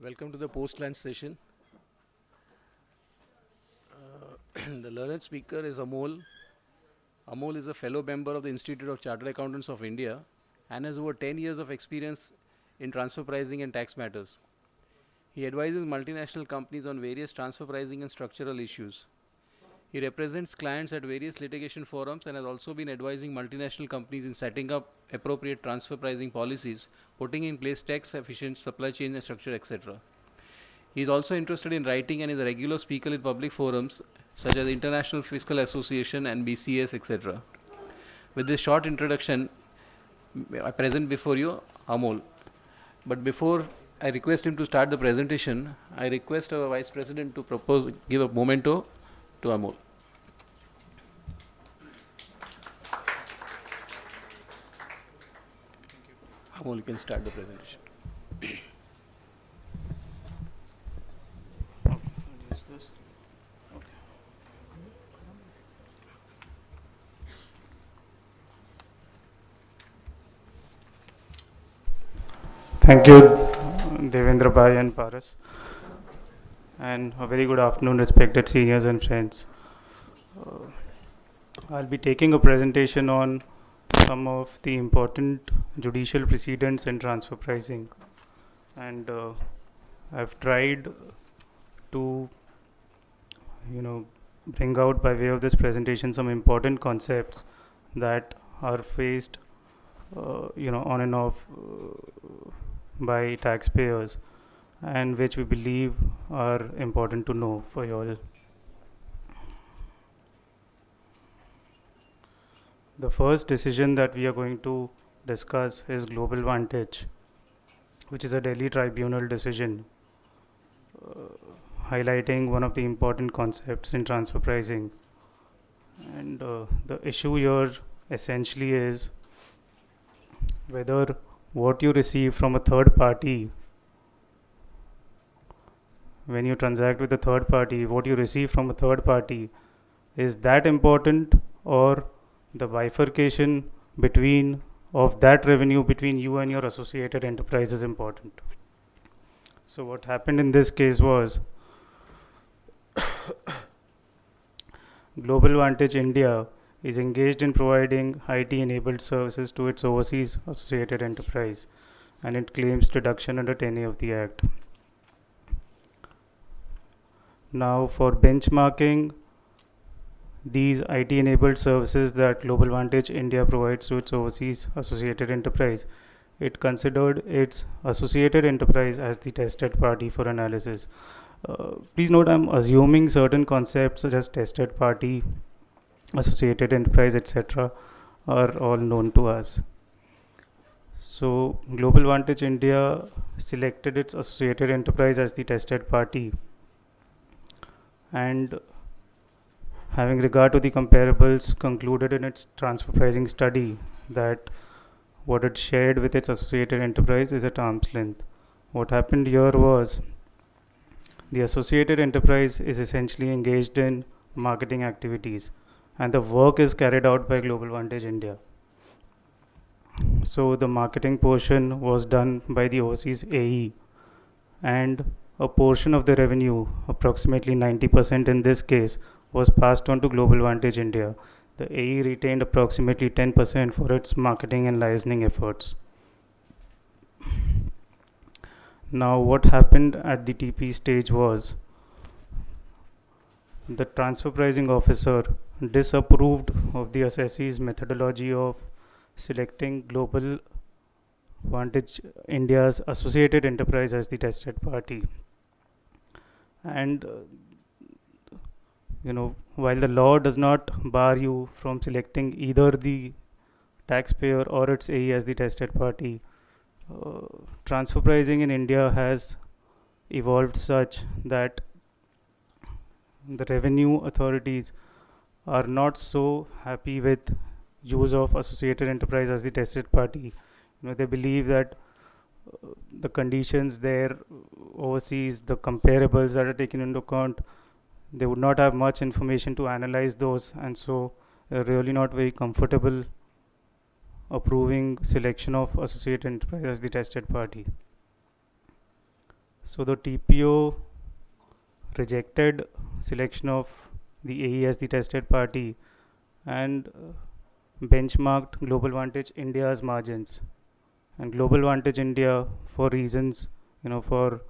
Welcome to the post-lunch session. The learned speaker is Amol. Amol is a fellow member of the Institute of Chartered Accountants of India and has over 10 years of experience in transfer pricing and tax matters. He advises multinational companies on various transfer pricing and structural issues. He represents clients at various litigation forums and has also been advising multinational companies in setting up appropriate transfer pricing policies, putting in place tax efficient supply chain and structure, etc. He is also interested in writing and is a regular speaker in public forums such as International Fiscal Association and BCS, etc. With this short introduction, I present before you Amol. But before I request him to start the presentation, I request our Vice President to give a memento to Amol. Amol, you can start the presentation. Thank you, Devendra Bhai and Paras, and a very good afternoon, respected seniors and friends. I'll be taking a presentation on some of the important judicial precedents in transfer pricing, and I've tried to, bring out by way of this presentation some important concepts that are faced, on and off by taxpayers, and which we believe are important to know for you all. The first decision that we are going to discuss is Global Vantage, which is a Delhi tribunal decision highlighting one of the important concepts in transfer pricing. And the issue here essentially is whether what you receive from a third party, when you transact with a third party, what you receive from a third party is that important, or the bifurcation between of that revenue between you and your associated enterprise is important. So what happened in this case was Global Vantage India is engaged in providing IT-enabled services to its overseas associated enterprise, and it claims deduction under 10A of the Act. Now, for benchmarking these IT-enabled services that Global Vantage India provides to its overseas associated enterprise, it considered its associated enterprise as the tested party for analysis. Please note, I'm assuming certain concepts such as tested party, associated enterprise, etc. are all known to us. So Global Vantage India selected its associated enterprise as the tested party, and having regard to the comparables, concluded in its transfer pricing study that what it shared with its associated enterprise is at arm's length. What happened here was the associated enterprise is essentially engaged in marketing activities, and the work is carried out by Global Vantage India. So the marketing portion was done by the overseas AE, and a portion of the revenue, approximately 90% in this case, was passed on to Global Vantage India. The AE retained approximately 10% for its marketing and licensing efforts. Now, what happened at the TP stage was the transfer pricing officer disapproved of the assessee's methodology of selecting Global Vantage India's associated enterprise as the tested party. And while the law does not bar you from selecting either the taxpayer or its AE as the tested party, transfer pricing in India has evolved such that the revenue authorities are not so happy with use of associated enterprise as the tested party. They believe that the conditions there overseas, the comparables that are taken into account, they would not have much information to analyze those, and so they're really not very comfortable approving selection of associate enterprise as the tested party. So the TPO rejected selection of the AE as the tested party and benchmarked Global Vantage India's margins. And Global Vantage India, for reasons, for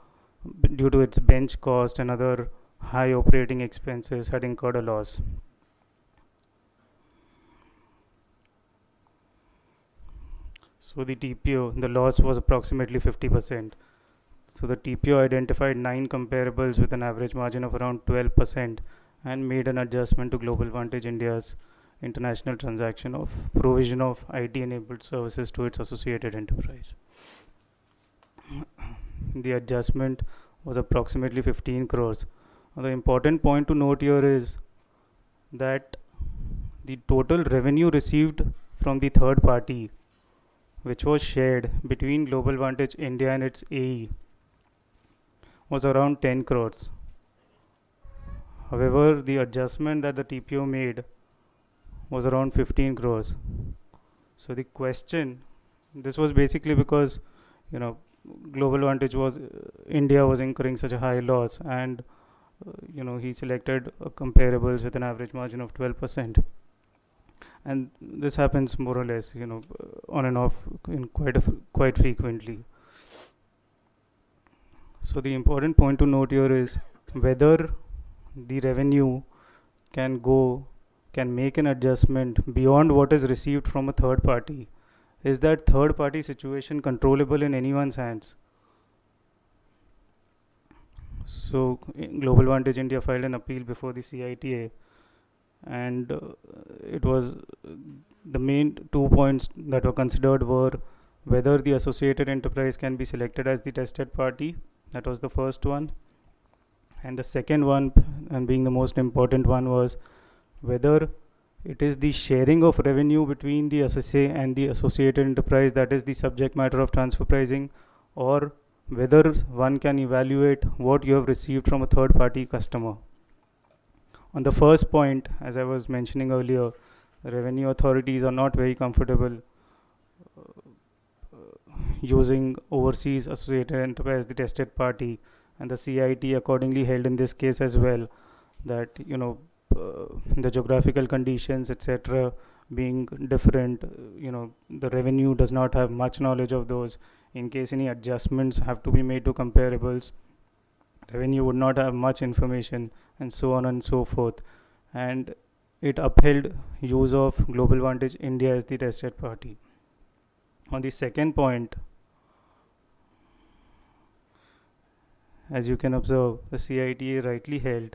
due to its bench cost and other high operating expenses, had incurred a loss. So the TPO, the loss was approximately 50%. So the TPO identified 9 comparables with an average margin of around 12% and made an adjustment to Global Vantage India's international transaction of provision of IT enabled services to its associated enterprise. The adjustment was approximately 15 crores. Now, the important point to note here is that the total revenue received from the third party, which was shared between Global Vantage India and its AE, was around 10 crores. However, the adjustment that the TPO made was around 15 crores. So the question, this was basically because Global Vantage was India was incurring such a high loss, and he selected comparables with an average margin of 12%, and this happens more or less on and off in quite frequently. So the important point to note here is whether the revenue can make an adjustment beyond what is received from a third party. Is that third party situation controllable in anyone's hands? So Global Vantage India filed an appeal before the CITA, and it was the main 2 points that were considered were whether the associated enterprise can be selected as the tested party. That was the first one. And the second one, and being the most important one, was whether it is the sharing of revenue between the associate and the associated enterprise that is the subject matter of transfer pricing, or whether one can evaluate what you have received from a third party customer. On the first point, as I was mentioning earlier, revenue authorities are not very comfortable using overseas associated enterprise as the tested party, and the CIT accordingly held in this case as well that the geographical conditions, etc., being different, the revenue does not have much knowledge of those. In case any adjustments have to be made to comparables, revenue would not have much information, and so on and so forth. And it upheld use of Global Vantage India as the tested party. On the second point, as you can observe, the CITA rightly held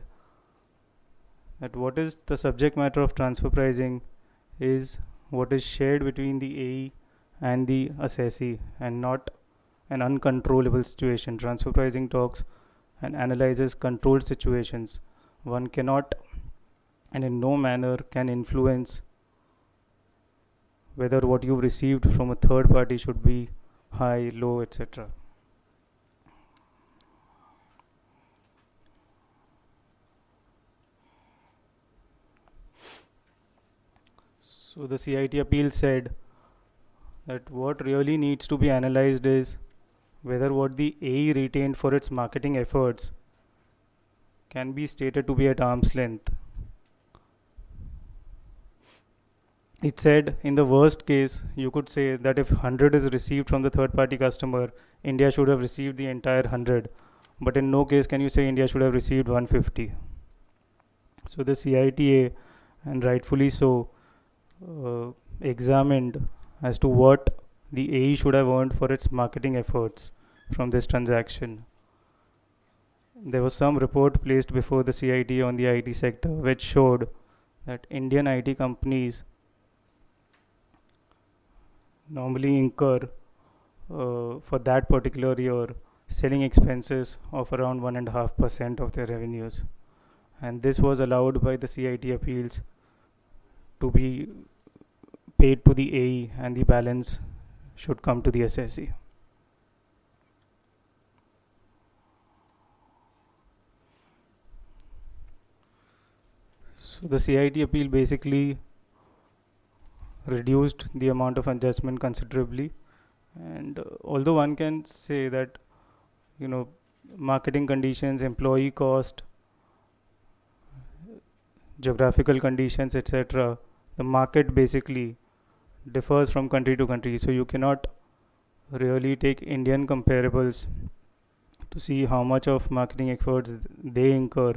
that what is the subject matter of transfer pricing is what is shared between the AE and the assessee, and not an uncontrollable situation. Transfer pricing talks and analyzes controlled situations. One cannot and in no manner can influence whether what you've received from a third party should be high, low, etc. So the CIT appeal said that what really needs to be analyzed is whether what the AE retained for its marketing efforts can be stated to be at arm's length. It said in the worst case, you could say that if 100 is received from the third party customer, India should have received the entire 100. But in no case can you say India should have received 150. So the CITA, and rightfully so, examined as to what the AE should have earned for its marketing efforts from this transaction. There was some report placed before the CITA on the IT sector which showed that Indian IT companies normally incur for that particular year selling expenses of around 1.5% of their revenues, and this was allowed by the CIT appeals to be paid to the AE, and the balance should come to the assessee. So the CIT appeal basically reduced the amount of adjustment considerably, and although one can say that marketing conditions, employee cost, geographical conditions, etc. The market basically differs from country to country, so you cannot really take Indian comparables to see how much of marketing efforts they incur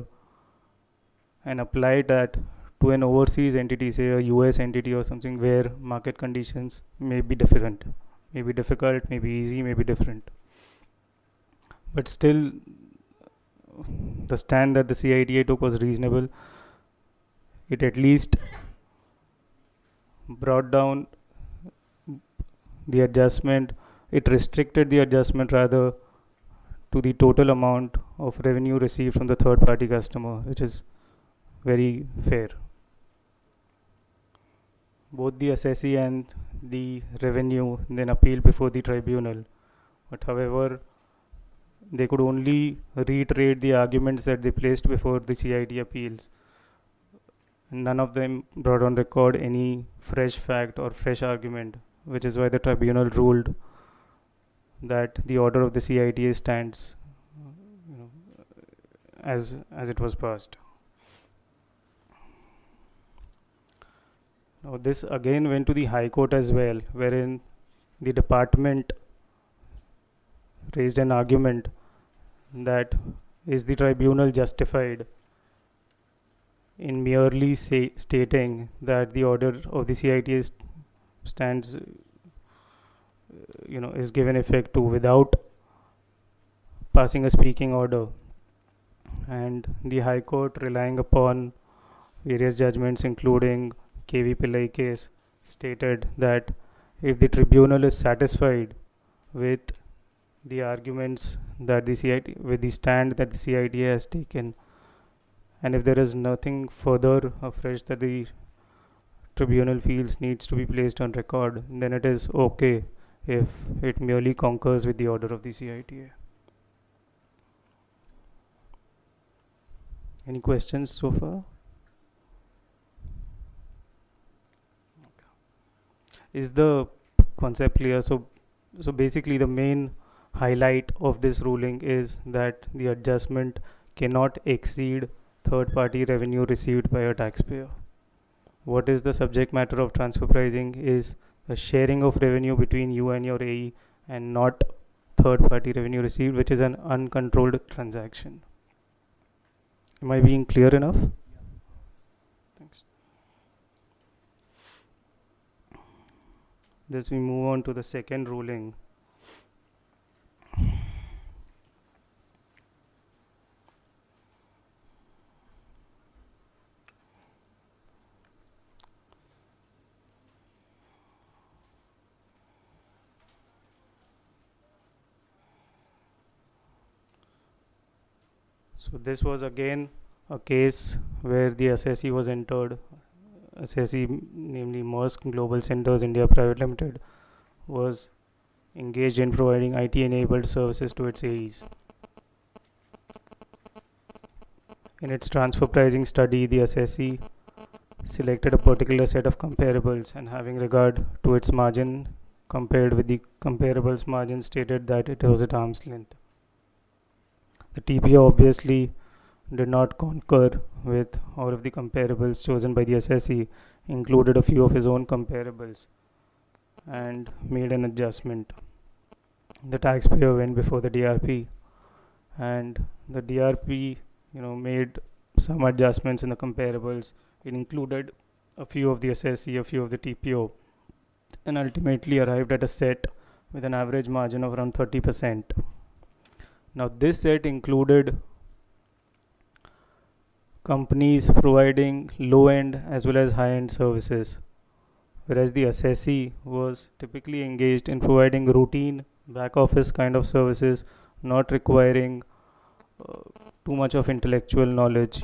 and apply that to an overseas entity, say a US entity or something, where market conditions may be different, may be difficult, may be easy, may be different. But still, the stand that the CITA took was reasonable. It at least brought down the adjustment, it restricted the adjustment rather to the total amount of revenue received from the third party customer, which is very fair. Both the assessee and the revenue then appealed before the tribunal, but however, they could only reiterate the arguments that they placed before the CIT appeals. None of them brought on record any fresh fact or fresh argument, which is why the tribunal ruled that the order of the CITA stands, you know, as it was passed. Now this again went to the High Court as well, wherein the department raised an argument that is the tribunal justified in merely stating that the order of the CITA stands, is given effect to without passing a speaking order. And the High Court, relying upon various judgments including KV Pillai case, stated that if the tribunal is satisfied with the arguments that the CIT, with the stand that the CITA has taken, and if there is nothing further afresh that the tribunal feels needs to be placed on record, then it is okay if it merely concurs with the order of the CITA. Any questions so far? Is the concept clear? So basically the main highlight of this ruling is that the adjustment cannot exceed third party revenue received by a taxpayer. What is the subject matter of transfer pricing is the sharing of revenue between you and your AE, and not third party revenue received, which is an uncontrolled transaction. Am I being clear enough? Thanks. Thus we move on to the second ruling. So this was again a case where the assessee was entered. Assessee, namely Maersk Global Centers India Private Limited, was engaged in providing IT enabled services to its AEs. In its transfer pricing study, the assessee selected a particular set of comparables, and having regard to its margin compared with the comparables margin, stated that it was at arm's length. The TPO obviously did not concur with all of the comparables chosen by the assessee, included a few of his own comparables, and made an adjustment. The taxpayer went before the DRP, and the DRP made some adjustments in the comparables. It included a few of the assessee, a few of the TPO, and ultimately arrived at a set with an average margin of around 30%. Now this set included companies providing low-end as well as high-end services, whereas the assessee was typically engaged in providing routine back office kind of services, not requiring too much of intellectual knowledge,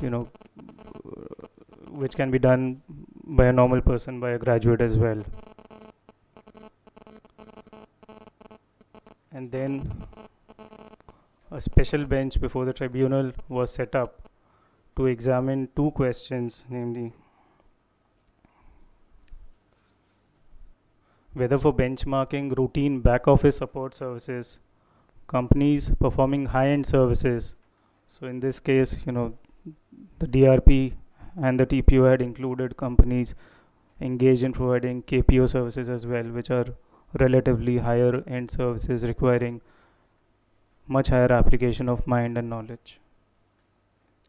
which can be done by a normal person, by a graduate as well. And then a special bench before the tribunal was set up to examine two questions, namely whether for benchmarking routine back office support services, companies performing high-end services. So in this case, the DRP and the TPO had included companies engaged in providing KPO services as well, which are relatively higher end services requiring much higher application of mind and knowledge.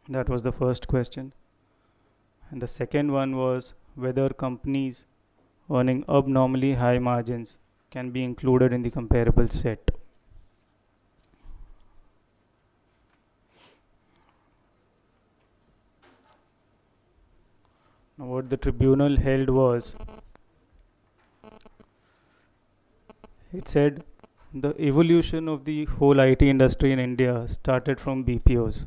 That was the first question. And the second one was whether companies earning abnormally high margins can be included in the comparable set. Now, what the tribunal held was, it said the evolution of the whole IT industry in India started from BPOs,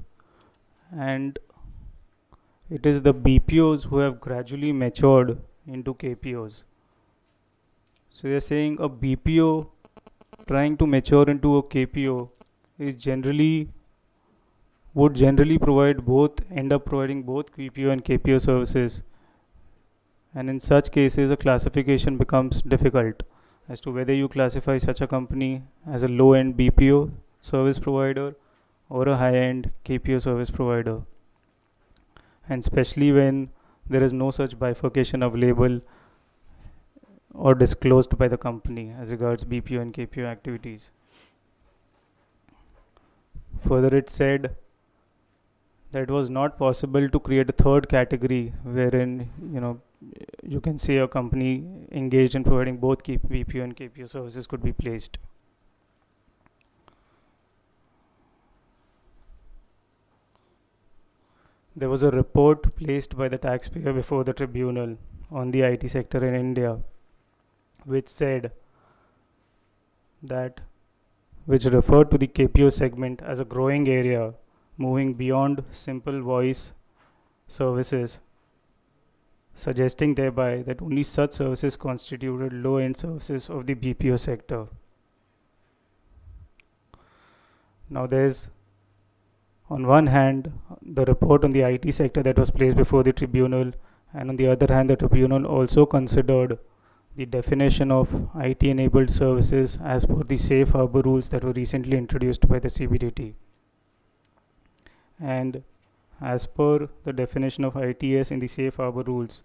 and it is the BPOs who have gradually matured into KPOs. So they're saying a BPO trying to mature into a KPO would generally end up providing both BPO and KPO services, and in such cases a classification becomes difficult as to whether you classify such a company as a low-end BPO service provider or a high-end KPO service provider, and especially when there is no such bifurcation available or disclosed by the company as regards BPO and KPO activities. Further, it said that it was not possible to create a third category wherein you can say a company engaged in providing both BPO and KPO services could be placed. There was a report placed by the taxpayer before the tribunal on the IT sector in India, which referred to the KPO segment as a growing area, moving beyond simple voice services, suggesting thereby that only such services constituted low-end services of the BPO sector. Now there's, on one hand, the report on the IT sector that was placed before the tribunal, and on the other hand, the tribunal also considered the definition of IT-enabled services as per the safe harbor rules that were recently introduced by the CBDT. And as per the definition of ITS in the safe harbor rules,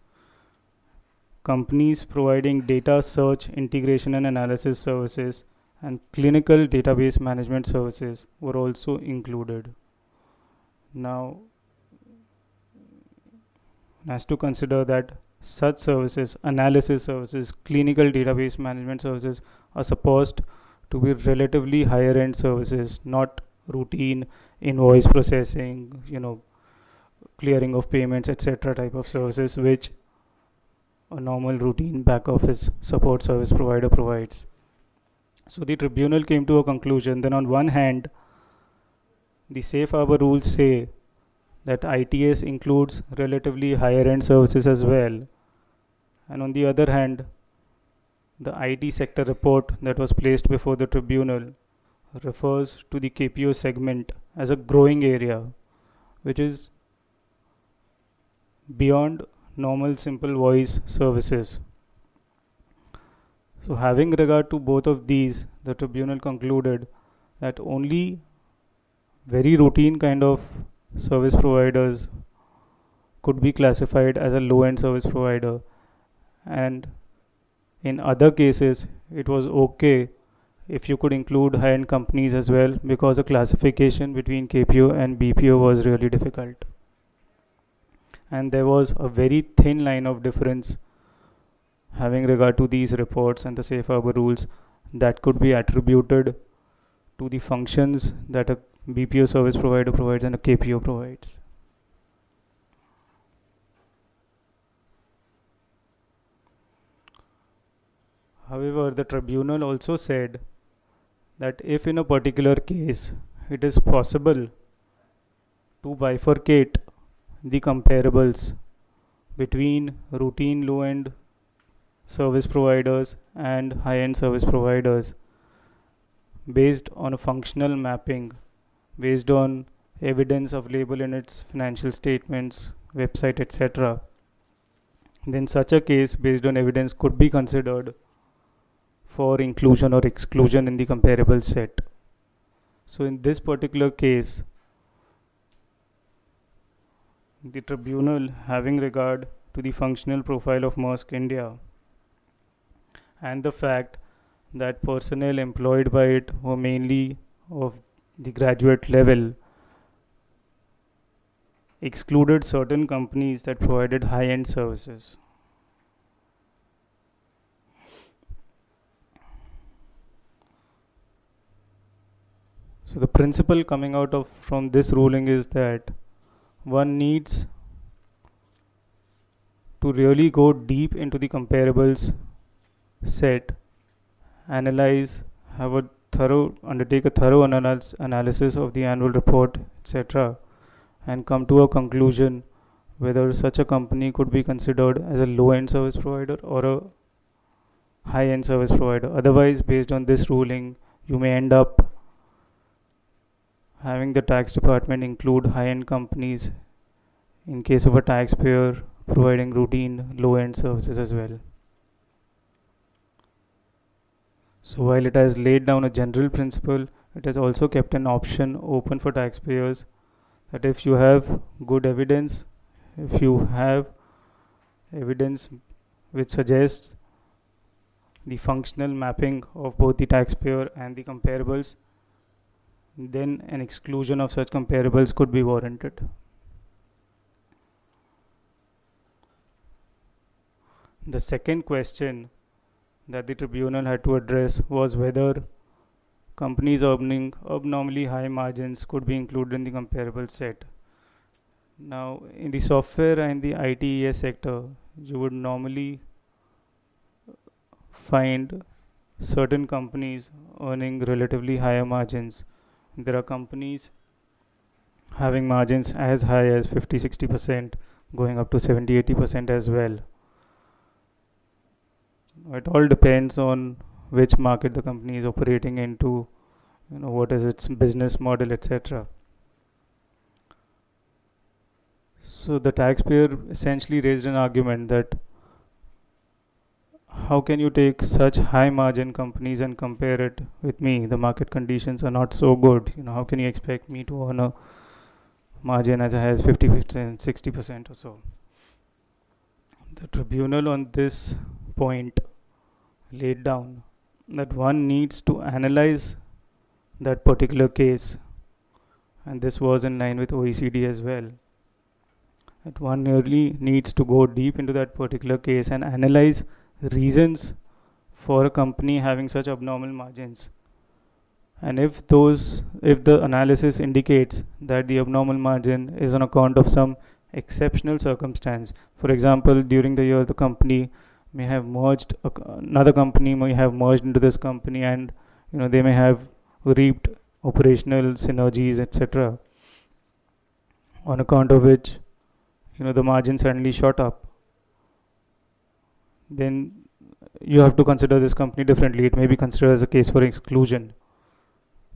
companies providing data search, integration and analysis services and clinical database management services were also included. Now, one has to consider that such services, analysis services, clinical database management services, are supposed to be relatively higher end services, not routine invoice processing, clearing of payments, etc. type of services which a normal routine back office support service provider provides. So the tribunal came to a conclusion. Then on one hand, the safe harbor rules say that ITS includes relatively higher end services as well, and on the other hand, the IT sector report that was placed before the tribunal refers to the KPO segment as a growing area, which is beyond normal simple voice services. So having regard to both of these, the tribunal concluded that only very routine kind of service providers could be classified as a low-end service provider, and in other cases it was okay if you could include high-end companies as well, because the classification between KPO and BPO was really difficult, and there was a very thin line of difference having regard to these reports and the safe harbor rules that could be attributed to the functions that a BPO service provider provides and a KPO provides. However, the tribunal also said that if in a particular case it is possible to bifurcate the comparables between routine low-end service providers and high-end service providers based on a functional mapping, based on evidence available in its financial statements, website, etc., then such a case based on evidence could be considered for inclusion or exclusion in the comparable set. So in this particular case, the tribunal, having regard to the functional profile of Maersk India and the fact that personnel employed by it were mainly of the graduate level, excluded certain companies that provided high-end services. So the principle coming out of from this ruling is that one needs to really go deep into the comparables set, analyze, undertake a thorough analysis of the annual report, etc., and come to a conclusion whether such a company could be considered as a low-end service provider or a high-end service provider. Otherwise, based on this ruling, you may end up having the tax department include high-end companies in case of a taxpayer providing routine low-end services as well. So while it has laid down a general principle, it has also kept an option open for taxpayers that if you have good evidence, if you have evidence which suggests the functional mapping of both the taxpayer and the comparables, then an exclusion of such comparables could be warranted. The second question that the tribunal had to address was whether companies earning abnormally high margins could be included in the comparable set. Now, in the software and the ITES sector, you would normally find certain companies earning relatively higher margins. There are companies having margins as high as 50-60%, going up to 70-80% as well. It all depends on which market the company is operating into, what is its business model, etc. So the taxpayer essentially raised an argument that how can you take such high margin companies and compare it with me? The market conditions are not so good. How can you expect me to earn a margin as high as 50%, 60% or so? The tribunal on this point laid down that one needs to analyze that particular case, and this was in line with OECD as well, that one really needs to go deep into that particular case and analyze reasons for a company having such abnormal margins. And if the analysis indicates that the abnormal margin is on account of some exceptional circumstance, for example, during the year the company may have merged, another company may have merged into this company, and they may have reaped operational synergies, etc., on account of which the margin suddenly shot up, then you have to consider this company differently. It may be considered as a case for exclusion.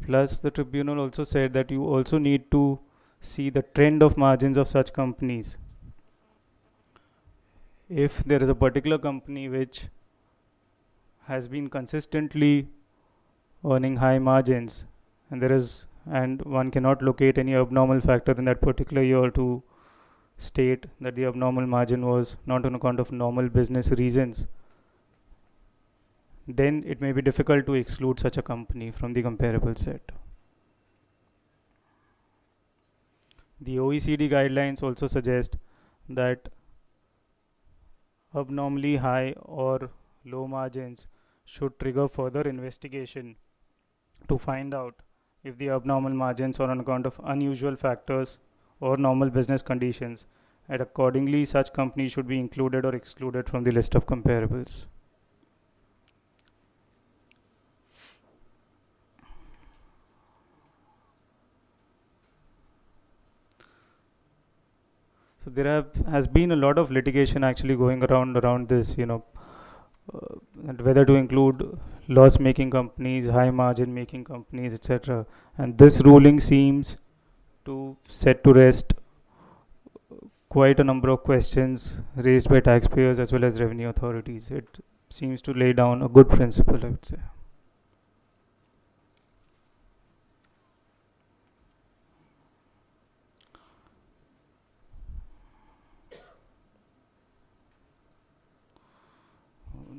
Plus, the tribunal also said that you also need to see the trend of margins of such companies. If there is a particular company which has been consistently earning high margins, and one cannot locate any abnormal factor in that particular year to state that the abnormal margin was not on account of normal business reasons, then it may be difficult to exclude such a company from the comparable set. The OECD guidelines also suggest that abnormally high or low margins should trigger further investigation to find out if the abnormal margins are on account of unusual factors or normal business conditions, and accordingly such companies should be included or excluded from the list of comparables. So there has been a lot of litigation actually going around this, and whether to include loss-making companies, high-margin making companies, etc. And this ruling seems to set to rest quite a number of questions raised by taxpayers as well as revenue authorities. It seems to lay down a good principle, I would say.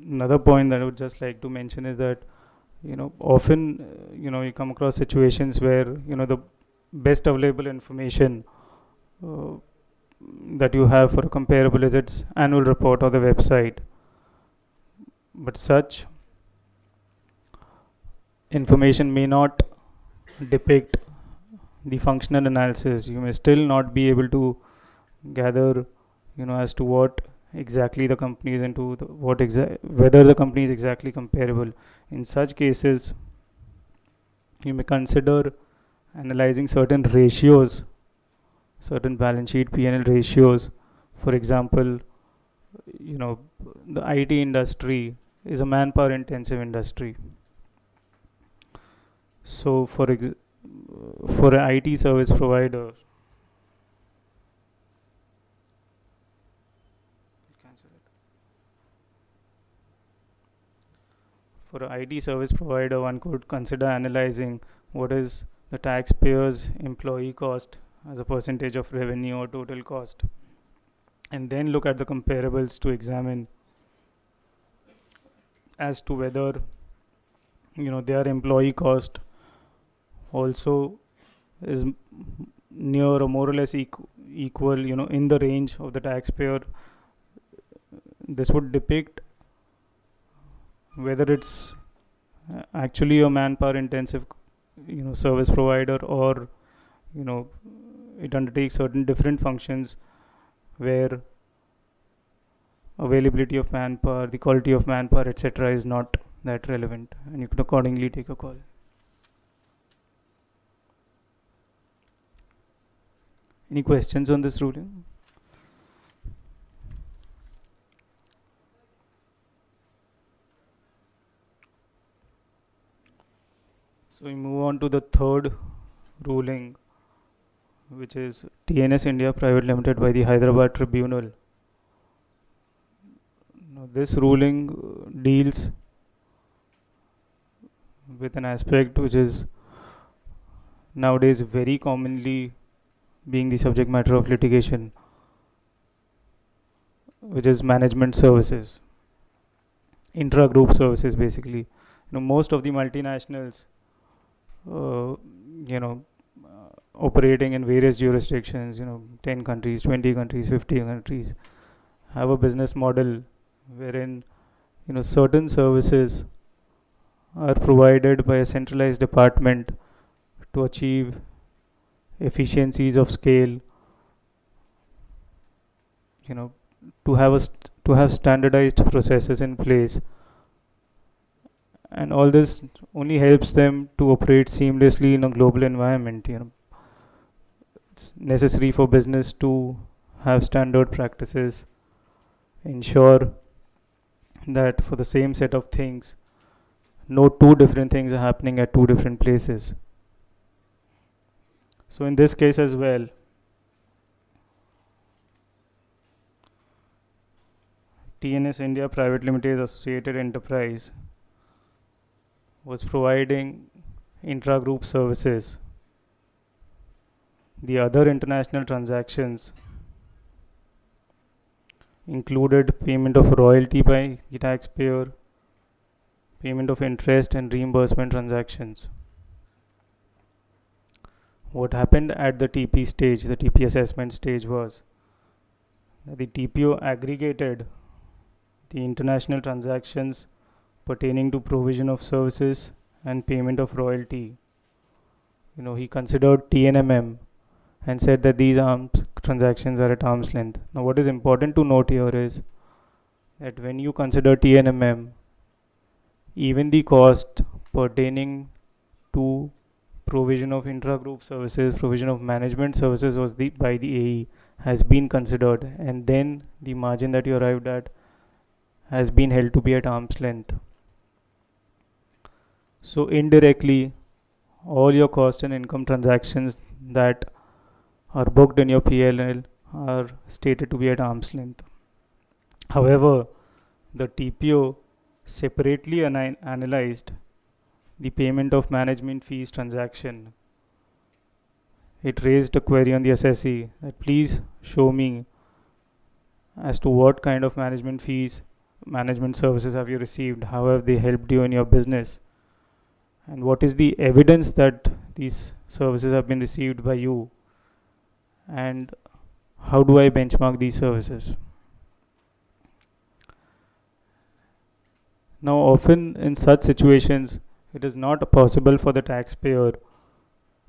another point that I would just like to mention is that often you come across situations where the best available information uh, that you have for a comparable is its annual report or the website, but such information may not depict the functional analysis. You may still not be able to gather as to what exactly the company is into, whether the company is exactly comparable. In such cases, you may consider analyzing certain ratios, certain balance sheet P&L ratios. For example, you know the IT industry is a manpower intensive industry. So for an IT service provider, one could consider analyzing what is the taxpayer's employee cost as a percentage of revenue or total cost, and then look at the comparables to examine as to whether their employee cost also is near or more or less equal in the range of the taxpayer. This would depict whether it's actually a manpower intensive service provider, or it undertakes certain different functions where availability of manpower, the quality of manpower, etc. is not that relevant, and you could accordingly take a call. Any questions on this ruling? So we move on to the third ruling, which is TNS India Private Limited by the Hyderabad Tribunal. Now, this ruling deals with an aspect which is nowadays very commonly being the subject matter of litigation, which is management services, intra-group services. Basically, most of the multinationals, operating in various jurisdictions, 10 countries, 20 countries, 50 countries, have a business model wherein certain services are provided by a centralized department to achieve efficiencies of scale, to have standardized processes in place, and all this only helps them to operate seamlessly in a global environment. It's necessary for business to have standard practices, ensure that for the same set of things, no two different things are happening at two different places. So in this case as well, TNS India Private Limited Associated Enterprise was providing intra-group services. The other international transactions included payment of royalty by the taxpayer, payment of interest and reimbursement transactions. What happened at the TP stage, the TP assessment stage, was that the TPO aggregated the international transactions pertaining to provision of services and payment of royalty. He considered TNMM and said that these transactions are at arm's length. Now, what is important to note here is that when you consider TNMM, even the cost pertaining to provision of intra-group services, provision of management services by the AE has been considered, and then the margin that you arrived at has been held to be at arm's length. So indirectly, all your cost and income transactions that are booked in your PL are stated to be at arm's length. However, the TPO separately analyzed the payment of management fees transaction. It raised a query on the assessee that please show me as to what kind of management fees management services have you received? How have they helped you in your business? And what is the evidence that these services have been received by you? And how do I benchmark these services? Now, often in such situations, it is not possible for the taxpayer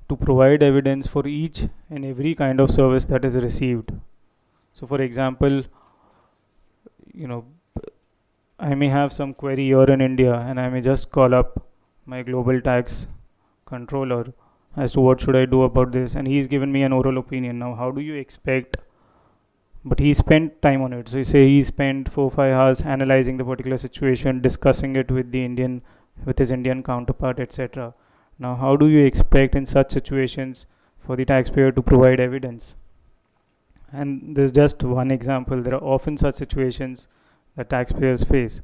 to provide evidence for each and every kind of service that is received. So, for example, you know, I may have some query here in India and I may just call up my global tax controller as to what should I do about this, and he's given me an oral opinion. Now, how do you expect? But he spent time on it. So, you say he spent 4-5 hours analyzing the particular situation, discussing it with with his Indian counterpart, etc. Now, how do you expect in such situations for the taxpayer to provide evidence? And this is just one example. There are often such situations that taxpayers face.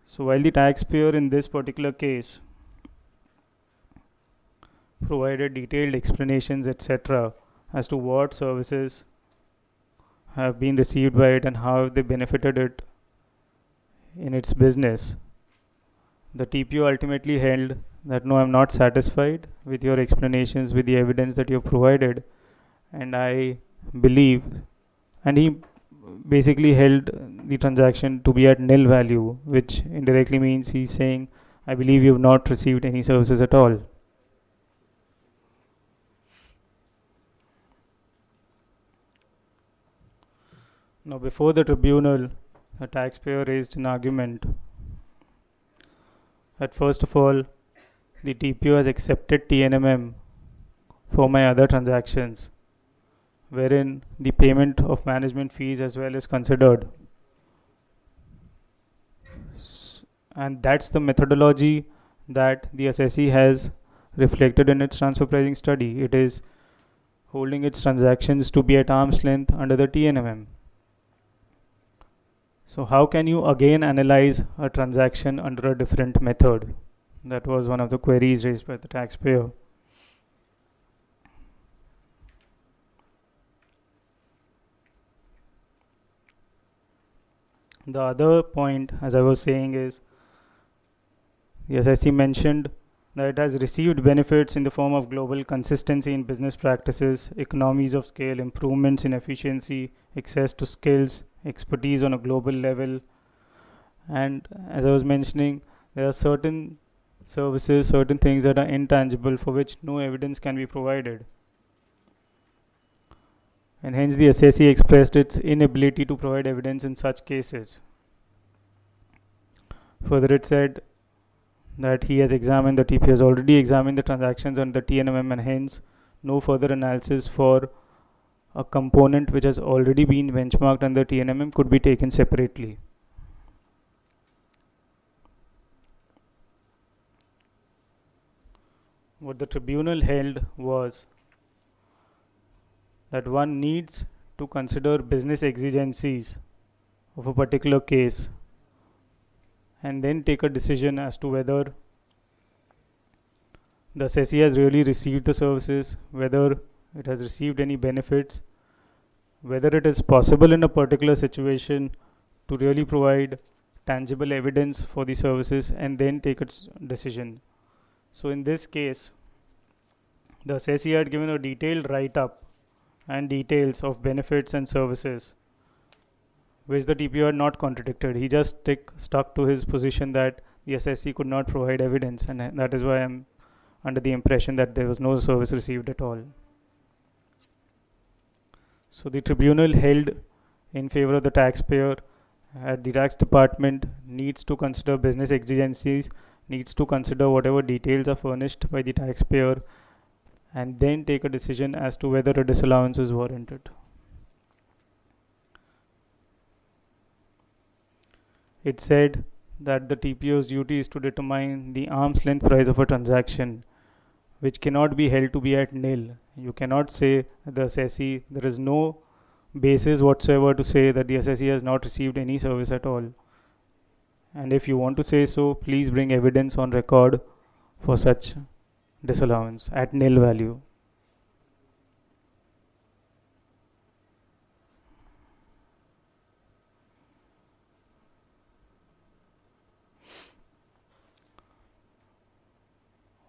So, while the taxpayer in this particular case provided detailed explanations, etc., as to what services have been received by it and how they benefited it in its business, the TPO ultimately held that no, I'm not satisfied with your explanations, with the evidence that you've provided, and I believe, and he basically held the transaction to be at nil value, which indirectly means he's saying, I believe you've not received any services at all. Now, before the tribunal, the taxpayer raised an argument that first of all, the TPO has accepted TNMM for my other transactions, wherein the payment of management fees as well is considered. And that's the methodology that the assessee has reflected in its transfer pricing study. It is holding its transactions to be at arm's length under the TNMM. So, how can you again analyze a transaction under a different method? That was one of the queries raised by the taxpayer. The other point, as I was saying, is the SIC mentioned that it has received benefits in the form of global consistency in business practices, economies of scale, improvements in efficiency, access to skills, expertise on a global level. And as I was mentioning, there are certain services, certain things that are intangible for which no evidence can be provided. And hence the assessee expressed its inability to provide evidence in such cases. Further, it said that he has examined, the TP has already examined the transactions under the TNMM, and hence no further analysis for a component which has already been benchmarked under TNMM could be taken separately. What the tribunal held was that one needs to consider business exigencies of a particular case and then take a decision as to whether the assessee has really received the services, whether it has received any benefits, whether it is possible in a particular situation to really provide tangible evidence for the services, and then take its decision. So in this case, the assessee had given a detailed write-up and details of benefits and services, which the TPO had not contradicted. He just stuck to his position that the assessee could not provide evidence, and that is why I am under the impression that there was no service received at all. So the tribunal held in favor of the taxpayer. The tax department needs to consider business exigencies, needs to consider whatever details are furnished by the taxpayer, and then take a decision as to whether a disallowance is warranted. It said that the TPO's duty is to determine the arm's length price of a transaction, which cannot be held to be at nil. You cannot say the assessee, there is no basis whatsoever to say that the assessee has not received any service at all. And if you want to say so, please bring evidence on record for such disallowance at nil value.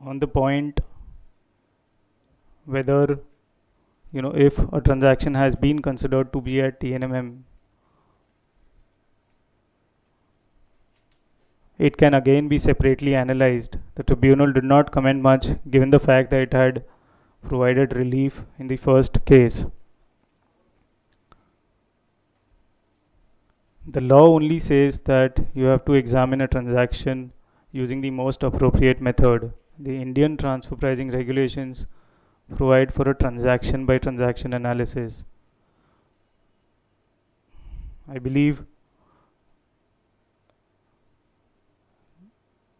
on the point whether, if a transaction has been considered to be at TNMM, it can again be separately analyzed. The tribunal did not comment much given the fact that it had provided relief in the first case. The law only says that you have to examine a transaction using the most appropriate method. The Indian transfer pricing regulations provide for a transaction by transaction analysis. I believe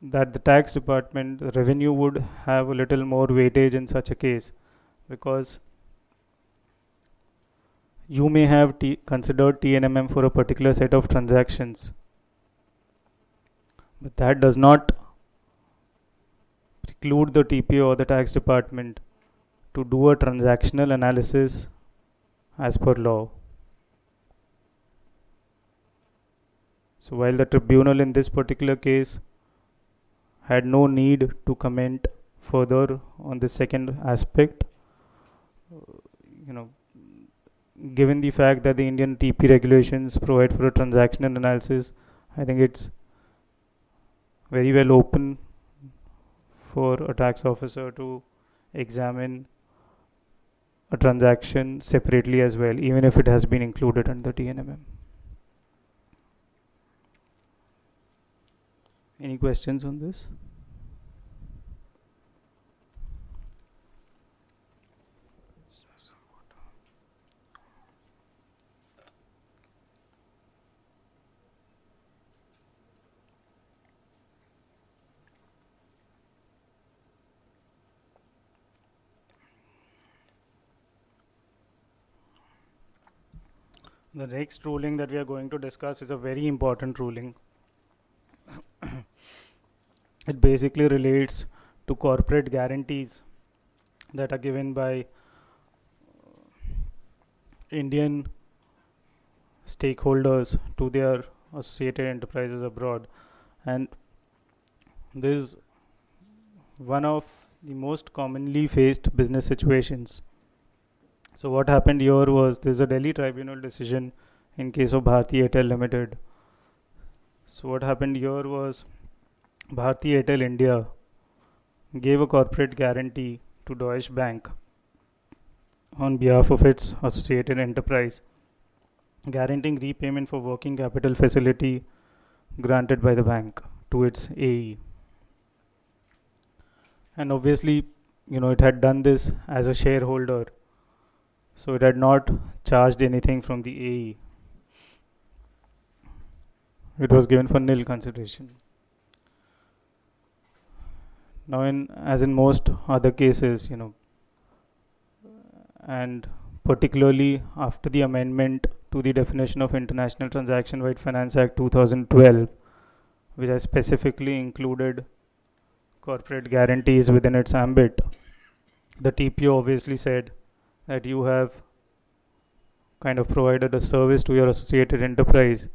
that the tax department, the revenue, would have a little more weightage in such a case, because you may have considered TNMM for a particular set of transactions, but that does not preclude the TPO or the tax department to do a transactional analysis as per law. So while the tribunal in this particular case had no need to comment further on the second aspect, given the fact that the Indian TP regulations provide for a transactional analysis, I think it's very well open for a tax officer to examine a transaction separately as well, even if it has been included under TNMM. Any questions on this? The next ruling that we are going to discuss is a very important ruling. It basically relates to corporate guarantees that are given by Indian stakeholders to their associated enterprises abroad, and this is one of the most commonly faced business situations. So what happened here was, there's a Delhi tribunal decision in case of Bharti Airtel Limited. So what happened here was, Bharti Airtel India gave a corporate guarantee to Deutsche Bank on behalf of its associated enterprise, guaranteeing repayment for working capital facility granted by the bank to its AE. And obviously, it had done this as a shareholder, so it had not charged anything from the AE. It was given for nil consideration. Now, as in most other cases, and particularly after the amendment to the definition of International Transaction-Wide Finance Act 2012, which has specifically included corporate guarantees within its ambit, the TPO obviously said that you have kind of provided a service to your associated enterprise,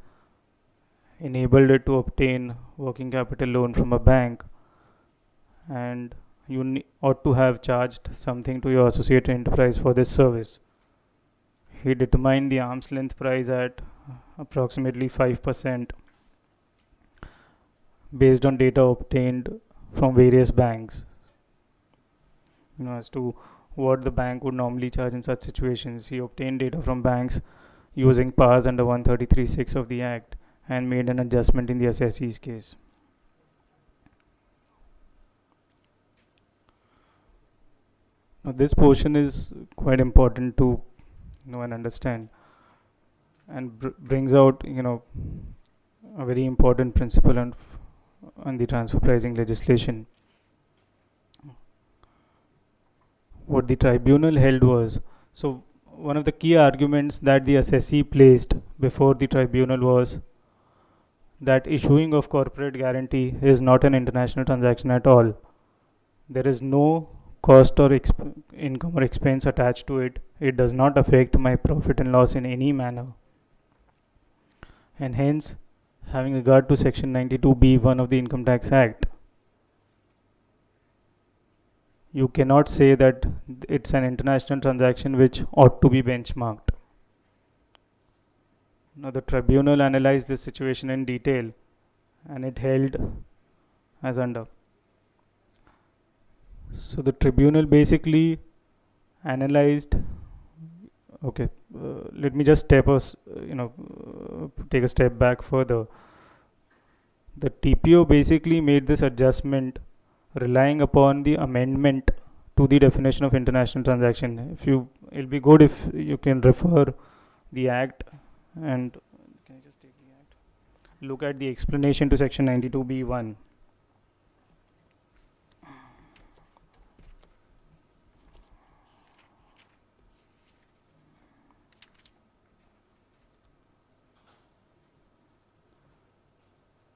enabled it to obtain working capital loan from a bank, and you ought to have charged something to your associated enterprise for this service. He determined the arm's length price at approximately 5% based on data obtained from various banks, as to what the bank would normally charge in such situations. He obtained data from banks using powers under 133(6) of the Act and made an adjustment in the assessee's case. Now, this portion is quite important to know and understand, and brings out a very important principle on the transfer pricing legislation. What the tribunal held was, so one of the key arguments that the assessee placed before the tribunal was that issuing of corporate guarantee is not an international transaction at all. There is no cost or income or expense attached to it. It does not affect my profit and loss in any manner, and hence, having regard to section 92B(1) of the Income Tax Act, you cannot say that it's an international transaction which ought to be benchmarked. Now, the tribunal analyzed this situation in detail and it held as under. So, the tribunal basically analyzed. Okay, let me just take a step back further. The TPO basically made this adjustment relying upon the amendment to the definition of international transaction. It'll be good if you can refer the act and can I just take the act? Look at the explanation to section 92B1.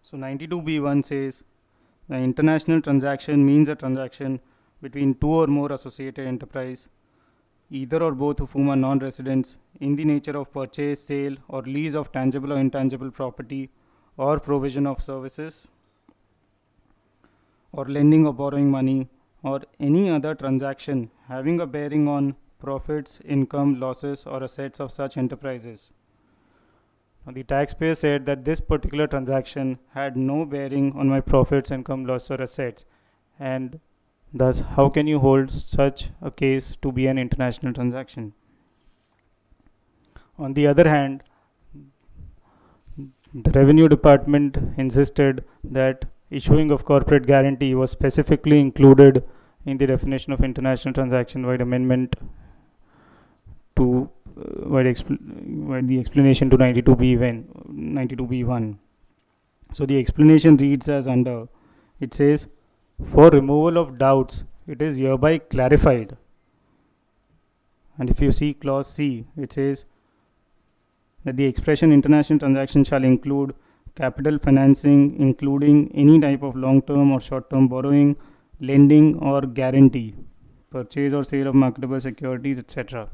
So 92B1 says the international transaction means a transaction between two or more associated enterprise, either or both of whom are non-residents, in the nature of purchase, sale, or lease of tangible or intangible property, or provision of services, or lending or borrowing money, or any other transaction having a bearing on profits, income, losses, or assets of such enterprises. Now, the taxpayer said that this particular transaction had no bearing on my profits, income, loss, or assets, and thus, how can you hold such a case to be an international transaction? On the other hand, the Revenue Department insisted that issuing of corporate guarantee was specifically included in the definition of international transaction by amendment to by the explanation to 92B1. So the explanation reads as under. It says, for removal of doubts, it is hereby clarified. And if you see clause C, it says that the expression international transaction shall include capital financing, including any type of long-term or short-term borrowing, lending or guarantee, purchase or sale of marketable securities, etc.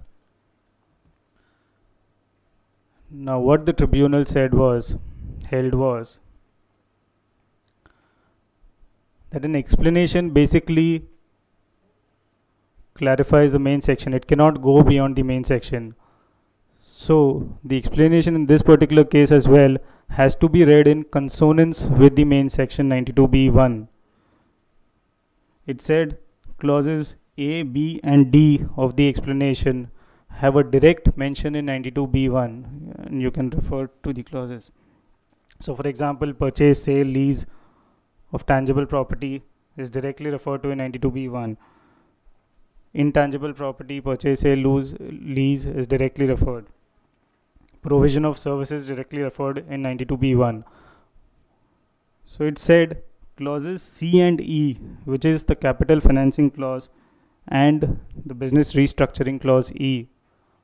Now, what the tribunal held was that an explanation basically clarifies the main section. It cannot go beyond the main section. So, the explanation in this particular case as well has to be read in consonance with the main section 92B1. It said clauses A, B, and D of the explanation have a direct mention in 92B1, and you can refer to the clauses. So, for example, purchase, sale, lease of tangible property is directly referred to in 92B1. Intangible property, purchase, sale, lease is directly referred. Provision of services directly referred in 92B1. So it said clauses C and E, which is the capital financing clause and the business restructuring clause E,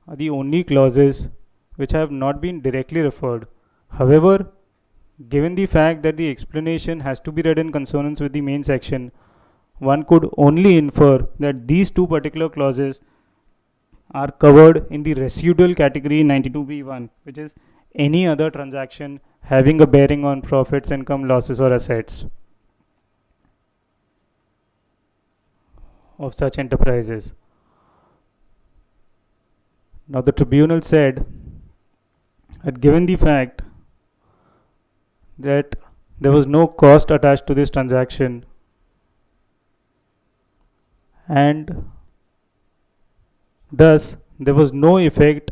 are the only clauses which have not been directly referred. However, given the fact that the explanation has to be read in consonance with the main section, one could only infer that these two particular clauses are covered in the residual category 92B1, which is any other transaction having a bearing on profits, income, losses, or assets of such enterprises. Now, the tribunal said that given the fact that there was no cost attached to this transaction and thus there was no effect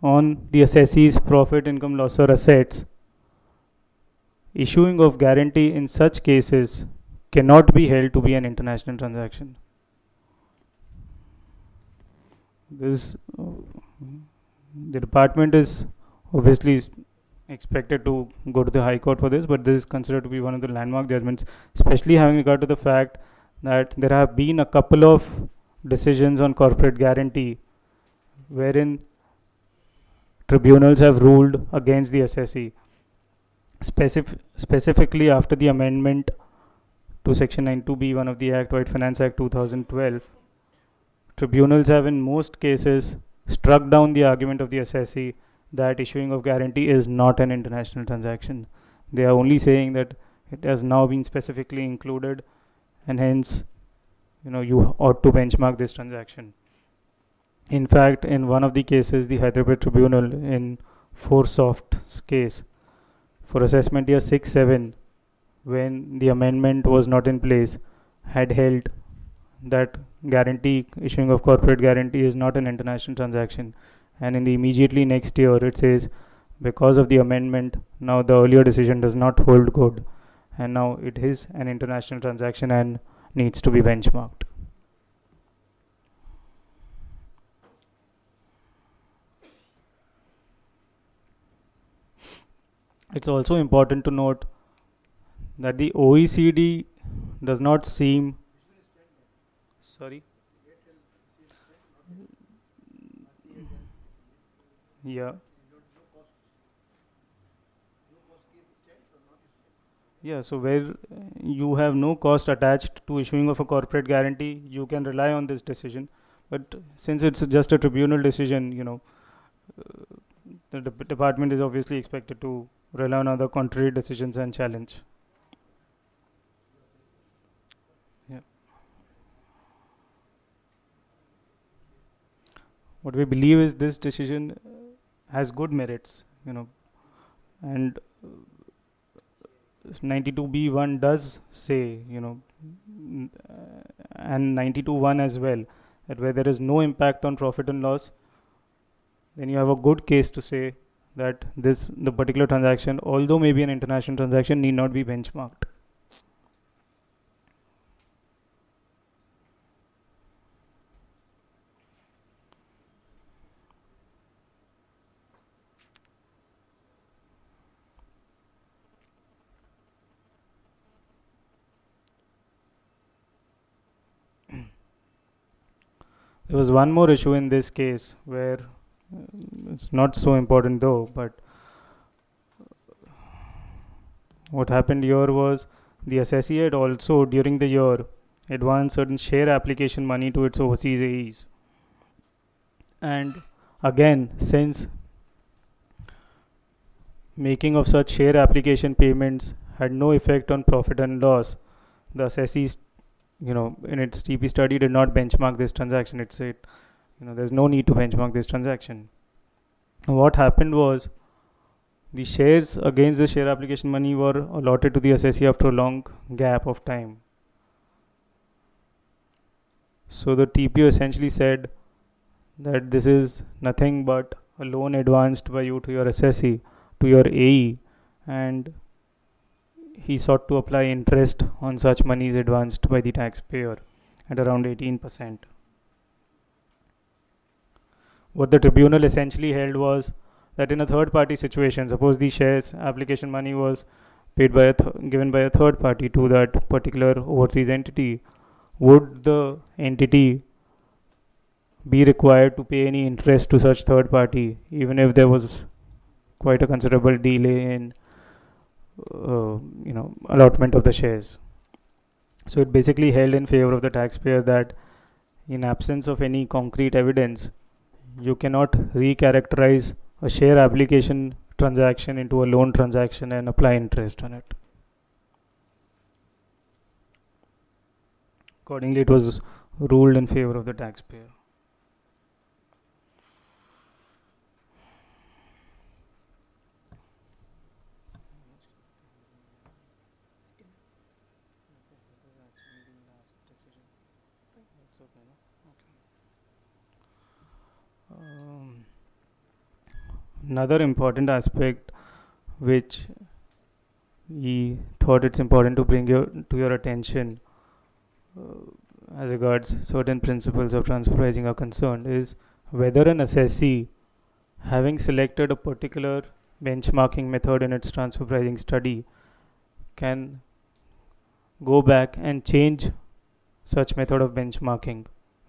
on the assessee's profit, income, loss, or assets, issuing of guarantee in such cases cannot be held to be an international transaction. The department is obviously expected to go to the High Court for this, but this is considered to be one of the landmark judgments, especially having regard to the fact that there have been a couple of decisions on corporate guarantee wherein tribunals have ruled against the assessee. Specifically after the amendment to section 92B1 of the White Finance Act 2012, tribunals have in most cases struck down the argument of the assessee that issuing of guarantee is not an international transaction. They are only saying that it has now been specifically included and hence you ought to benchmark this transaction. In fact, in one of the cases, the Hyderabad Tribunal in Forsoft's case for assessment year 6-7, when the amendment was not in place, had held that guarantee, issuing of corporate guarantee, is not an international transaction. And in the immediately next year, it says because of the amendment, now the earlier decision does not hold good, and now it is an international transaction and needs to be benchmarked. It's also important to note that the OECD does not seem. Sorry? Yeah. Yeah, so where you have no cost attached to issuing of a corporate guarantee, you can rely on this decision. But since it's just a tribunal decision, the department is obviously expected to rely on other contrary decisions and challenge. Yeah. What we believe is this decision has good merits, and 92B1 does say, and 92.1 as well, that where there is no impact on profit and loss, then you have a good case to say that the particular transaction, although maybe an international transaction, need not be benchmarked. There was one more issue in this case where it's not so important though, but what happened here was the assessee had also during the year advanced certain share application money to its overseas AEs. And again, since making of such share application payments had no effect on profit and loss, the assessees, in its TP study did not benchmark this transaction. It said, there's no need to benchmark this transaction. What happened was the shares against the share application money were allotted to the assessee after a long gap of time. So the TPO essentially said that this is nothing but a loan advanced by you to your assessee, to your AE, and he sought to apply interest on such monies advanced by the taxpayer at around 18%. What the tribunal essentially held was that in a third party situation, suppose the shares application money was paid by given by a third party to that particular overseas entity, would the entity be required to pay any interest to such third party, even if there was quite a considerable delay in allotment of the shares? So it basically held in favor of the taxpayer that in absence of any concrete evidence, you cannot recharacterize a share application transaction into a loan transaction and apply interest on it. Accordingly, it was ruled in favor of the taxpayer. Another important aspect which we thought it's important to bring to your attention as regards certain principles of transfer pricing are concerned is whether an assessee, having selected a particular benchmarking method in its transfer pricing study, can go back and change such method of benchmarking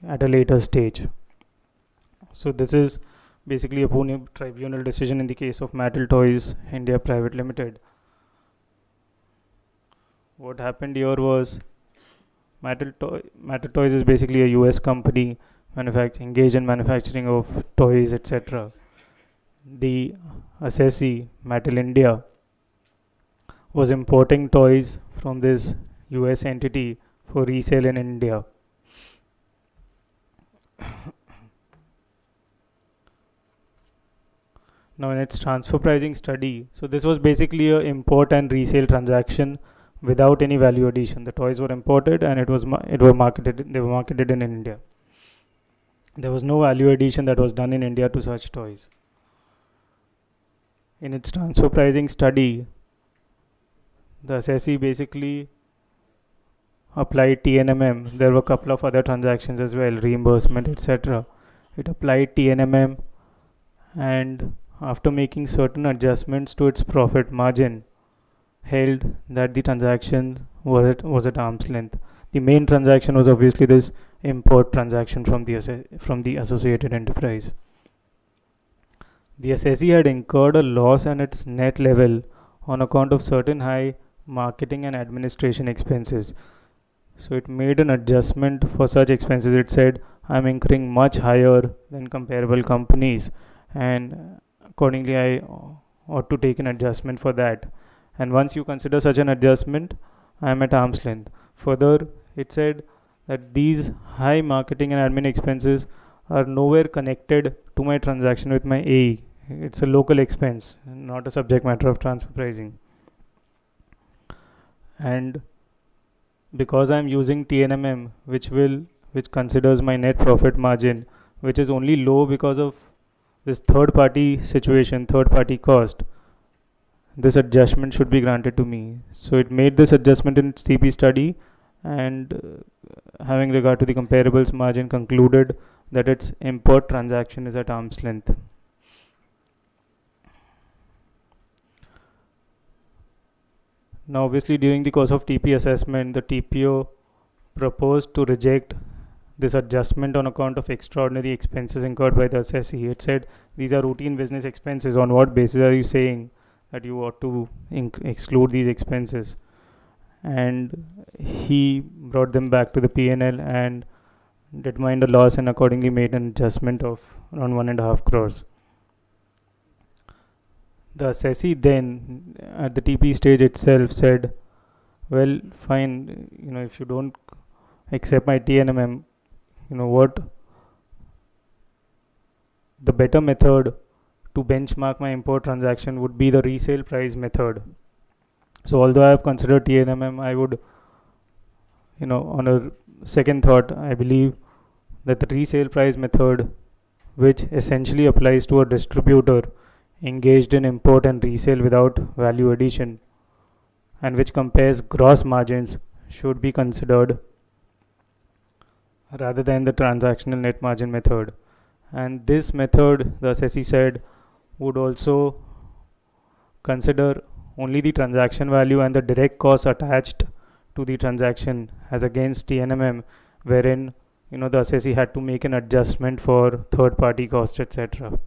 at a later stage. So this is basically a Pune tribunal decision in the case of Mattel Toys India Private Limited. What happened here was Mattel Toys is basically a US company engaged in manufacturing of toys, etc. The assessee, Mattel India, was importing toys from this US entity for resale in India. Now in its transfer pricing study, so this was basically a import and resale transaction without any value addition. The toys were imported and they were marketed in India. There was no value addition that was done in India to such toys. In its transfer pricing study, the assessee basically applied TNMM. There were a couple of other transactions as well, reimbursement, etc. It applied TNMM, and after making certain adjustments to its profit margin, held that the transaction was at arm's length. The main transaction was obviously this import transaction from the associated enterprise. The assessee had incurred a loss at its net level on account of certain high marketing and administration expenses. So it made an adjustment for such expenses. It said, I'm incurring much higher than comparable companies, and accordingly, I ought to take an adjustment for that. And once you consider such an adjustment, I am at arm's length. Further, it said that these high marketing and admin expenses are nowhere connected to my transaction with my AE. It's a local expense, not a subject matter of transfer pricing. And because I'm using TNMM, which considers my net profit margin, which is only low because of this third party situation, third party cost, this adjustment should be granted to me. So it made this adjustment in its TP study, and having regard to the comparables margin, concluded that its import transaction is at arm's length. Now obviously during the course of TP assessment, the TPO proposed to reject this adjustment on account of extraordinary expenses incurred by the assessee. It said these are routine business expenses. On what basis are you saying that you ought to exclude these expenses? And he brought them back to the P&L and determined a loss, and accordingly made an adjustment of around 1.5 crores. The assessee then, at the TP stage itself, said, well, fine, if you don't accept my TNMM, what the better method to benchmark my import transaction would be the resale price method. So although I have considered TNMM, I would, on a second thought, I believe that the resale price method, which essentially applies to a distributor engaged in import and resale without value addition, and which compares gross margins, should be considered rather than the transactional net margin method. And this method, the assessee said, would also consider only the transaction value and the direct costs attached to the transaction, as against TNMM, wherein the assessee had to make an adjustment for third party costs, etc.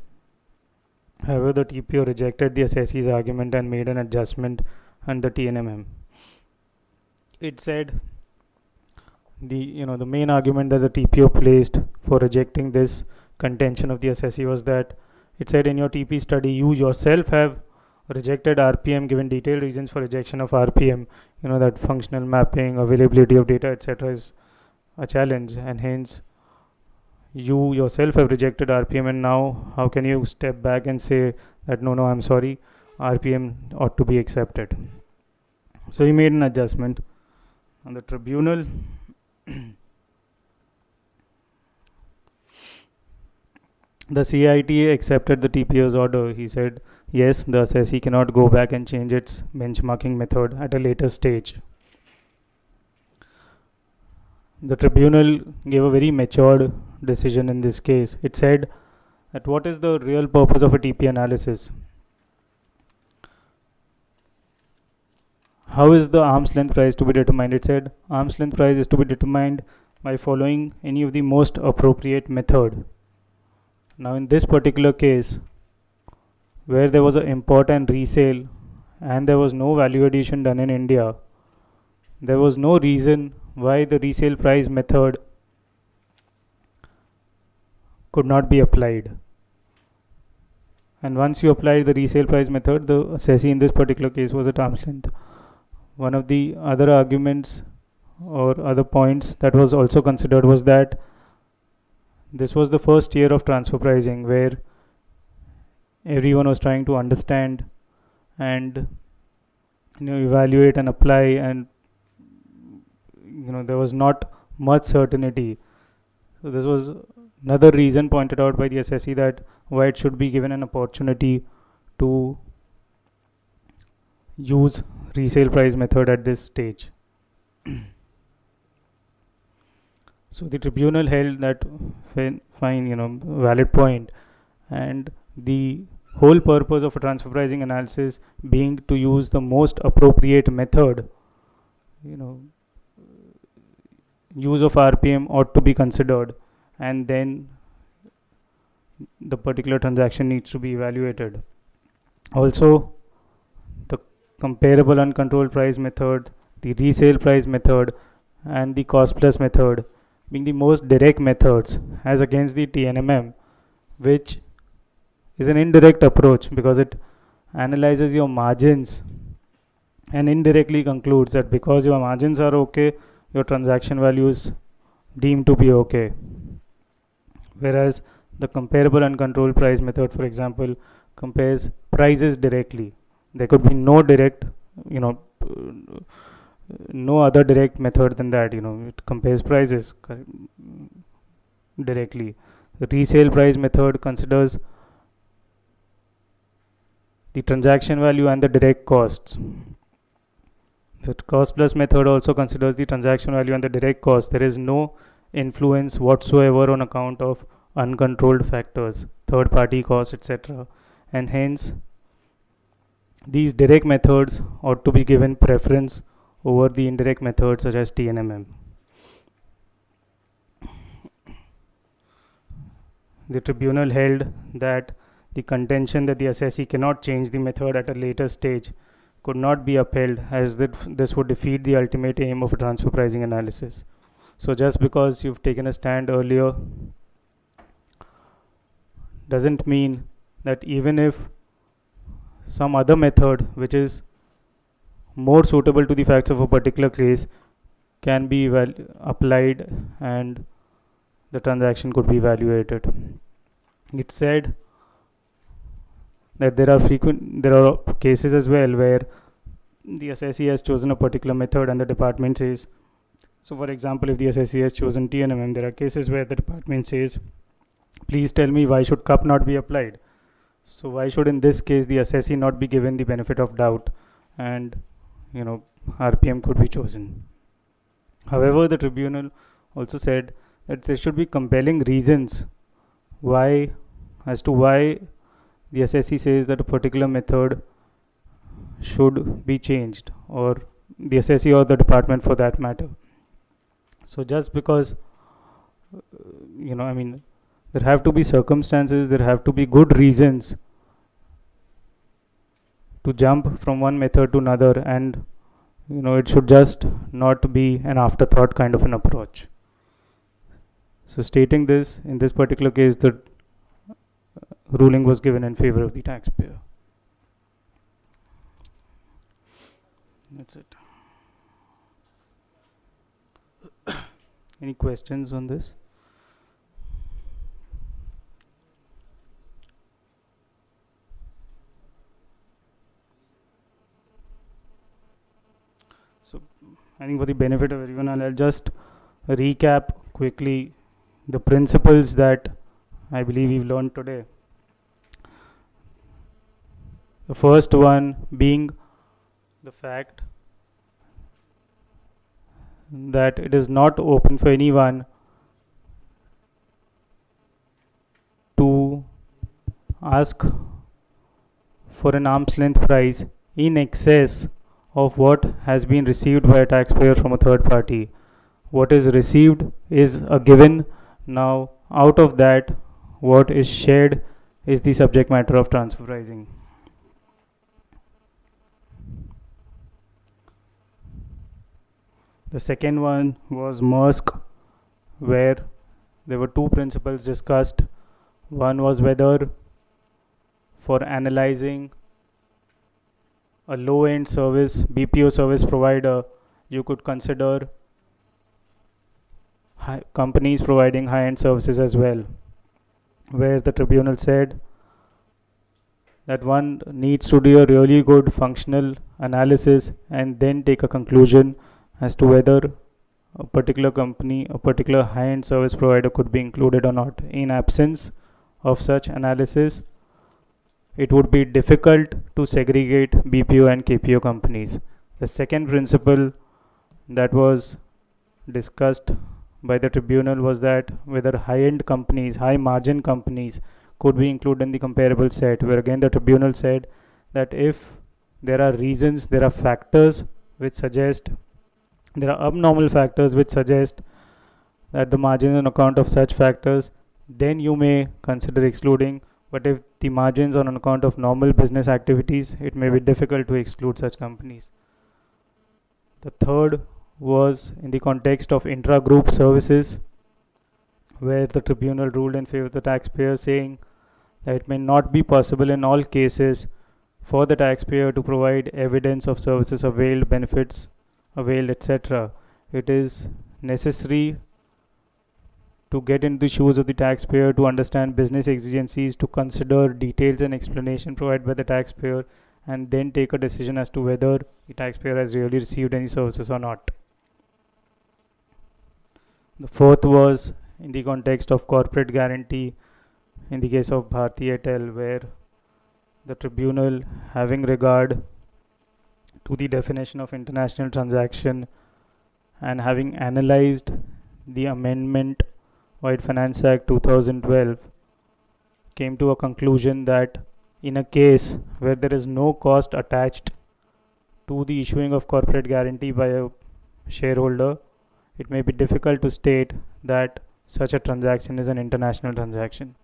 However, the TPO rejected the assessee's argument and made an adjustment under TNMM. It said the main argument that the TPO placed for rejecting this contention of the assessee was that it said, in your TP study, you yourself have rejected RPM, given detailed reasons for rejection of RPM. That functional mapping, availability of data, etc. is a challenge, and hence you yourself have rejected RPM, and now how can you step back and say that no, I'm sorry, RPM ought to be accepted? So he made an adjustment. On the tribunal, the CIT accepted the TPO's order. He said, yes, the assessee cannot go back and change its benchmarking method at a later stage. The tribunal gave a very matured decision in this case. It said that what is the real purpose of a TP analysis? How is the arm's length price to be determined? It said arm's length price is to be determined by following any of the most appropriate method. Now in this particular case, where there was an import and resale and there was no value addition done in India, there was no reason why the resale price method could not be applied. And once you apply the resale price method, the assessee in this particular case was at arm's length. One of the other arguments or other points that was also considered was that this was the first year of transfer pricing where everyone was trying to understand and evaluate and apply, and there was not much certainty. So this was another reason pointed out by the SSE that why it should be given an opportunity to use resale price method at this stage. So the tribunal held that fine, valid point, and the whole purpose of a transfer pricing analysis being to use the most appropriate method, use of RPM ought to be considered, and then the particular transaction needs to be evaluated. Also, the comparable uncontrolled price method, the resale price method, and the cost plus method being the most direct methods as against the TNMM, which is an indirect approach because it analyzes your margins and indirectly concludes that because your margins are okay, your transaction value is deemed to be okay. Whereas the comparable uncontrolled price method, for example, compares prices directly. There could be no direct, no other direct method than that. It compares prices directly. The resale price method considers the transaction value and the direct costs. The cost plus method also considers the transaction value and the direct cost. There is no influence whatsoever on account of uncontrolled factors, third party costs, etc. And hence, these direct methods ought to be given preference over the indirect methods such as TNMM. The tribunal held that the contention that the SSE cannot change the method at a later stage could not be upheld, as this would defeat the ultimate aim of a transfer pricing analysis. So just because you've taken a stand earlier doesn't mean that even if some other method which is more suitable to the facts of a particular case can be applied and the transaction could be evaluated. It said that there are cases as well where the SSE has chosen a particular method and the department says, so for example, if the SSE has chosen TNMM, there are cases where the department says, please tell me why should CUP not be applied. So why should in this case the SSE not be given the benefit of doubt and RPM could be chosen. However, the tribunal also said that there should be compelling reasons as to why the SSE says that a particular method should be changed, or the SSE or the department for that matter. So just because there have to be circumstances, there have to be good reasons to jump from one method to another, and it should just not be an afterthought kind of an approach. So stating this, in this particular case, the ruling was given in favor of the taxpayer. That's it. Any questions on this? So I think for the benefit of everyone, I'll just recap quickly the principles that I believe we've learned today. The first one being the fact that it is not open for anyone to ask for an arm's length price in excess of what has been received by a taxpayer from a third party. What is received is a given. Now, out of that, what is shared is the subject matter of transfer pricing. The second one was Maersk, where there were two principles discussed. One was whether for analyzing a low-end BPO service provider, you could consider companies providing high-end services as well, where the tribunal said that one needs to do a really good functional analysis and then take a conclusion as to whether a particular company, a particular high-end service provider could be included or not. In absence of such analysis, it would be difficult to segregate BPO and KPO companies. The second principle that was discussed by the tribunal was that whether high-end companies, high-margin companies could be included in the comparable set, where again the tribunal said that if there are reasons, there are factors which suggest, there are abnormal factors which suggest that the margin on account of such factors, then you may consider excluding. But if the margins on account of normal business activities, it may be difficult to exclude such companies. The third was in the context of intra-group services, where the tribunal ruled in favor of the taxpayer, saying that it may not be possible in all cases for the taxpayer to provide evidence of services availed, benefits availed, etc. It is necessary to get into the shoes of the taxpayer, to understand business exigencies, to consider details and explanation provided by the taxpayer, and then take a decision as to whether the taxpayer has really received any services or not. The fourth was in the context of corporate guarantee in the case of Bharti Airtel, where the tribunal, having regard to the definition of international transaction and having analyzed the amendment White Finance Act 2012, came to a conclusion that in a case where there is no cost attached to the issuing of corporate guarantee by a shareholder, it may be difficult to state that such a transaction is an international transaction.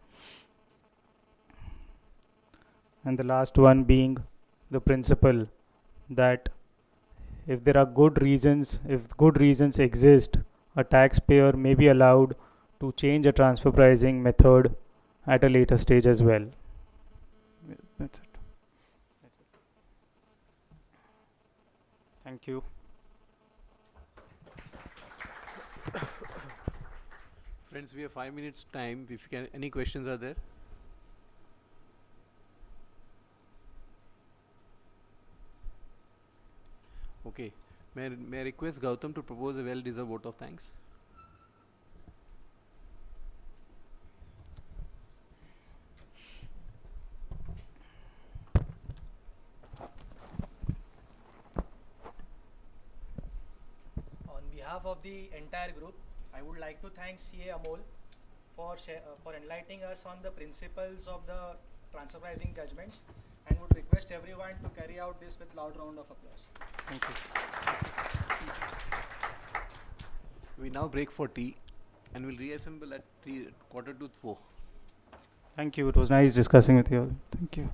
And the last one being the principle that if there are good reasons, if good reasons exist, a taxpayer may be allowed to change a transfer pricing method at a later stage as well. That's it. Thank you. Friends, we have 5 minutes time. If you can, any questions are there? Okay. May I request Gautam to propose a well-deserved vote of thanks? On behalf of the entire group, I would like to thank CA Amol for enlightening us on the principles of the transfer pricing judgments, and would request everyone to carry out this with loud round of applause. Thank you. We now break for tea and we'll reassemble at 4:45. Thank you. It was nice discussing with you all. Thank you.